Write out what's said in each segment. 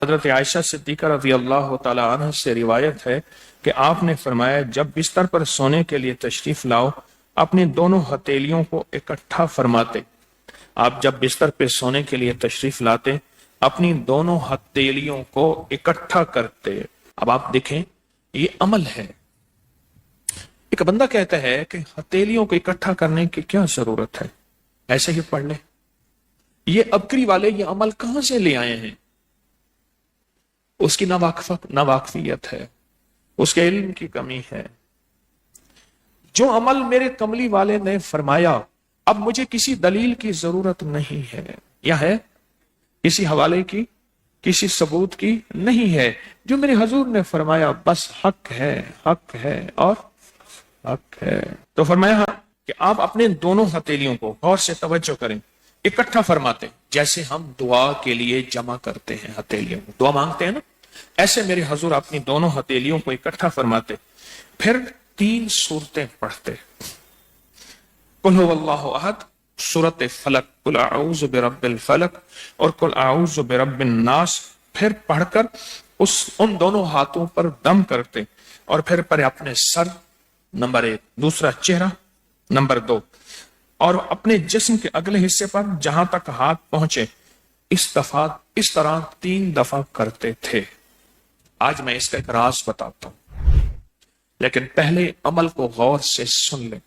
حضرت عائشہ صدیقہ رضی اللہ تعالی عنہ سے روایت ہے کہ آپ نے فرمایا جب بستر پر سونے کے لیے تشریف لاؤ اپنی دونوں ہتھیلیوں کو اکٹھا فرماتے. آپ جب بستر پہ سونے کے لیے تشریف لاتے اپنی دونوں ہتھیلیوں کو اکٹھا کرتے. اب آپ دیکھیں یہ عمل ہے. ایک بندہ کہتا ہے کہ ہتھیلیوں کو اکٹھا کرنے کی کیا ضرورت ہے، ایسے ہی پڑھ لے. یہ ابکری والے یہ عمل کہاں سے لے آئے ہیں؟ اس کی ناواقفیت ہے، اس کے علم کی کمی ہے. جو عمل میرے کملی والے نے فرمایا اب مجھے کسی دلیل کی ضرورت نہیں ہے، یا ہے کسی حوالے کی، کسی ثبوت کی نہیں ہے. جو میرے حضور نے فرمایا بس حق ہے، حق ہے اور حق ہے. تو فرمایا کہ آپ اپنے دونوں ہتھیلیوں کو غور سے توجہ کریں، اکٹھا فرماتے جیسے ہم دعا کے لیے جمع کرتے ہیں ہتھیلیوں کو، دعا مانگتے ہیں نا، ایسے میرے حضور اپنی دونوں ہتھیلیوں کو اکٹھا فرماتے. پھر 3 سورتیں پڑھتے. قل هو اللہ احد، سورت فلق، قل اعوذ برب الفلق اور قل اعوذ برب الناس. پھر پڑھ کر ان دونوں ہاتھوں پر دم کرتے اور پھر پر اپنے سر نمبر 1، دوسرا چہرہ نمبر 2 اور اپنے جسم کے اگلے حصے پر جہاں تک ہاتھ پہنچے اس طرح 3 دفعہ کرتے تھے. آج میں اس کا ایک راز بتاتا ہوں، لیکن پہلے عمل کو غور سے سن لیں.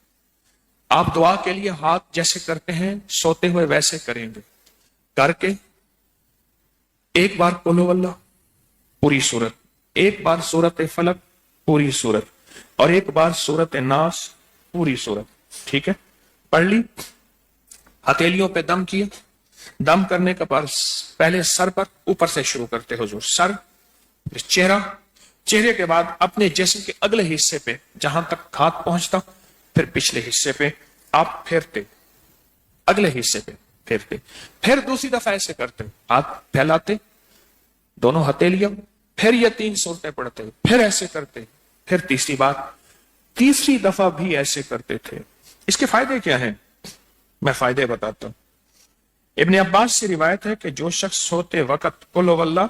آپ دعا کے لیے ہاتھ جیسے کرتے ہیں سوتے ہوئے ویسے کریں گے. کر کے ایک بار قل ہو اللہ پوری سورت، ایک بار سورت فلق پوری سورت اور ایک بار سورت ناس پوری سورت. ٹھیک ہے، پڑھ لی. ہتھیلیوں پہ دم کیا. دم کرنے کا بعد پہلے سر پر اوپر سے شروع کرتے حضور، سر، پھر چہرہ، چہرے کے بعد اپنے جسم کے اگلے حصے پہ جہاں تک ہاتھ پہنچتا، پھر پچھلے حصے پہ آپ پھیرتے، اگلے حصے پہ پھیرتے. پھر دوسری دفعہ ایسے کرتے، ہاتھ پھیلاتے دونوں ہتھیلیاں، پھر یہ 3 سورتیں پڑھتے، پھر ایسے کرتے، پھر تیسری بار، تیسری دفعہ بھی ایسے کرتے تھے. اس کے فائدے کیا ہیں؟ میں فائدے بتاتا ہوں. ابن عباس سے روایت ہے کہ جو شخص سوتے وقت قل ہو اللہ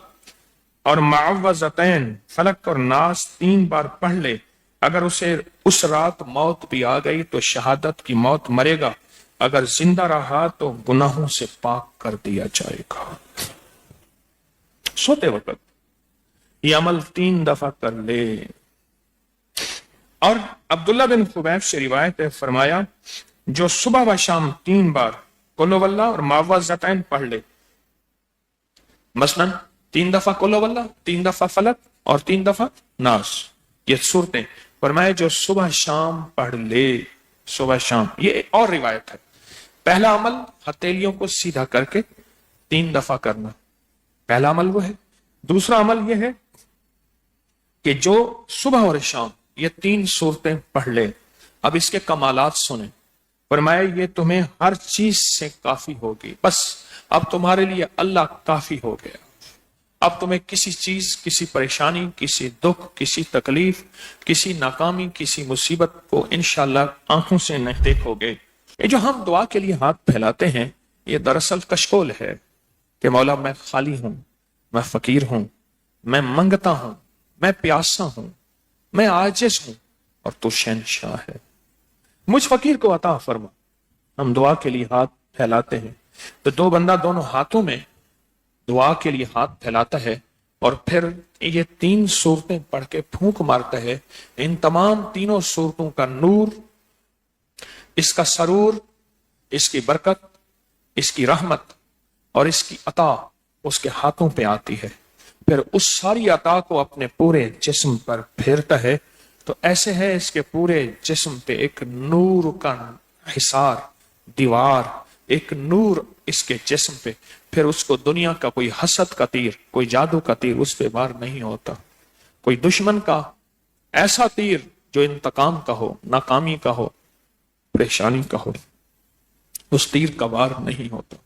اور معوذتین فلق اور ناس 3 بار پڑھ لے، اگر اسے اس رات موت بھی آ گئی تو شہادت کی موت مرے گا، اگر زندہ رہا تو گناہوں سے پاک کر دیا جائے گا. سوتے وقت یہ عمل 3 دفعہ کر لے. اور عبداللہ بن خبیب سے روایت ہے، فرمایا جو صبح و شام 3 بار قل ہو اللہ اور معوذتین پڑھ لے، مثلا 3 دفعہ قل ہو اللہ، 3 دفعہ فلق اور 3 دفعہ ناس، یہ صورتیں، فرمایا جو صبح شام پڑھ لے، صبح شام. یہ اور روایت ہے. پہلا عمل ہتھیلیوں کو سیدھا کر کے 3 دفعہ کرنا، پہلا عمل وہ ہے. دوسرا عمل یہ ہے کہ جو صبح اور شام یہ 3 صورتیں پڑھ لے. اب اس کے کمالات سنیں. فرمایا یہ تمہیں ہر چیز سے کافی ہوگی، بس اب تمہارے لیے اللہ کافی ہو گیا. اب تمہیں کسی چیز، کسی پریشانی، کسی دکھ، کسی تکلیف، کسی ناکامی، کسی مصیبت کو انشاءاللہ آنکھوں سے نہیں دیکھو گے. یہ جو ہم دعا کے لیے ہاتھ پھیلاتے ہیں یہ دراصل کشکول ہے کہ مولا میں خالی ہوں، میں فقیر ہوں، میں منگتا ہوں، میں پیاسا ہوں، میں عاجز ہوں اور تو شہنشاہ ہے، مجھ فقیر کو عطا فرما. ہم دعا کے لیے ہاتھ پھیلاتے ہیں تو 2 بندہ دونوں ہاتھوں میں دعا کے لیے ہاتھ پھیلاتا ہے اور پھر یہ 3 صورتیں پڑھ کے پھونک مارتا ہے. ان تمام 3 صورتوں کا نور، اس کا سرور، اس کی برکت، اس کی رحمت اور اس کی عطا اس کے ہاتھوں پہ آتی ہے. پھر اس ساری عطا کو اپنے پورے جسم پر پھیرتا ہے تو ایسے ہے اس کے پورے جسم پہ ایک نور کا حصار، دیوار، ایک نور اس کے جسم پہ. پھر اس کو دنیا کا کوئی حسد کا تیر، کوئی جادو کا تیر اس پہ وار نہیں ہوتا، کوئی دشمن کا ایسا تیر جو انتقام کا ہو، ناکامی کا ہو، پریشانی کا ہو، اس تیر کا وار نہیں ہوتا.